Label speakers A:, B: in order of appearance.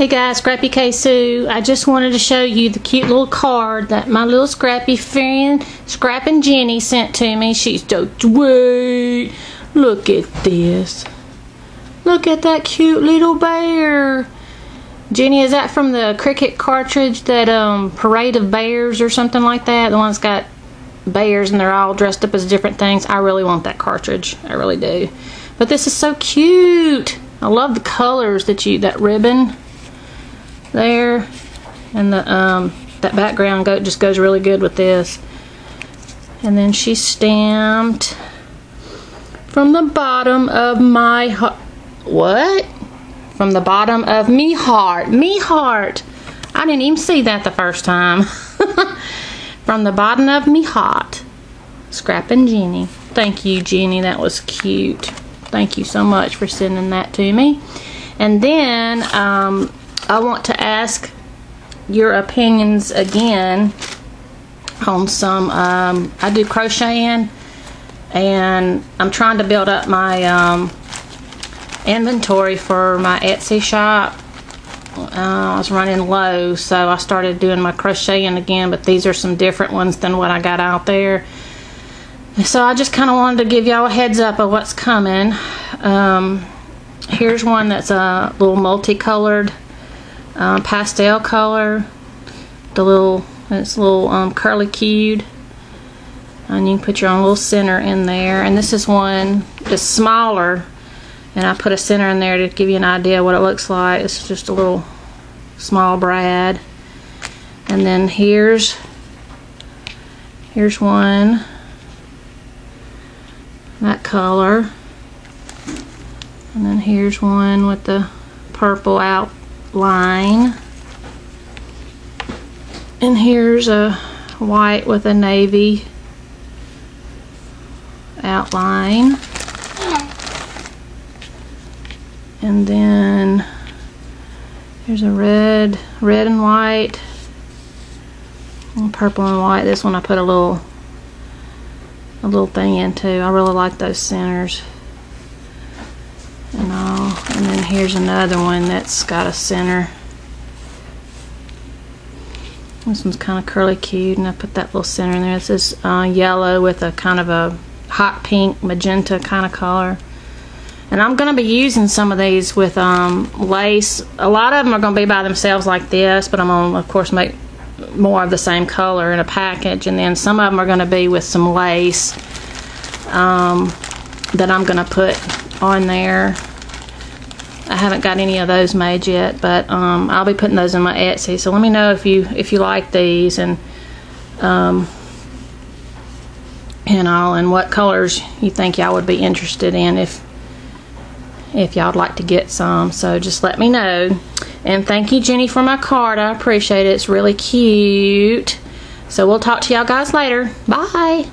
A: Hey guys, Scrappy K Sue. I just wanted to show you the cute little card that my little Scrappy friend, Scrappin' Jenny, sent to me. She's so sweet. Look at this. Look at that cute little bear. Jenny, is that from the Cricut cartridge, that Parade of Bears or something like that? The one's got bears and they're all dressed up as different things. I really want that cartridge. I really do. But this is so cute. I love the colors that ribbon there, and the that background just goes really good with this. And then she stamped from the bottom of my heart. What? From the bottom of me heart. Me heart. I didn't even see that the first time. From the bottom of me heart. Scrappin' Jenny. Thank you, Jenny. That was cute. Thank you so much for sending that to me. And then I want to ask your opinions again on some, I do crocheting, and I'm trying to build up my inventory for my Etsy shop. I was running low, so I started doing my crocheting again, but these are some different ones than what I got out there. So I just kind of wanted to give y'all a heads up of what's coming. Here's one that's a little multicolored pastel color. It's a little curly cued, and you can put your own little center in there. And this is one that's smaller, and I put a center in there to give you an idea what it looks like. It's just a little small brad. And then here's one, that color. And then here's one with the purple outline. And here's a white with a navy outline. And then here's a red and white, and purple and white. This one I put a little thing into. I really like those centers and all. And then here's another one that's got a center. This one's kind of curly cued, and I put that little center in there. This is yellow with a kind of a hot pink magenta kind of color. And I'm going to be using some of these with lace. A lot of them are going to be by themselves like this, but I'm going to, of course, make more of the same color in a package. And then some of them are going to be with some lace that I'm going to put on there. I haven't got any of those made yet, but I'll be putting those in my Etsy. So let me know if you like these, and and what colors you think y'all would be interested in if y'all would like to get some. So just let me know. And thank you, Jenny, for my card. I appreciate it. It's really cute. So we'll talk to y'all guys later. Bye.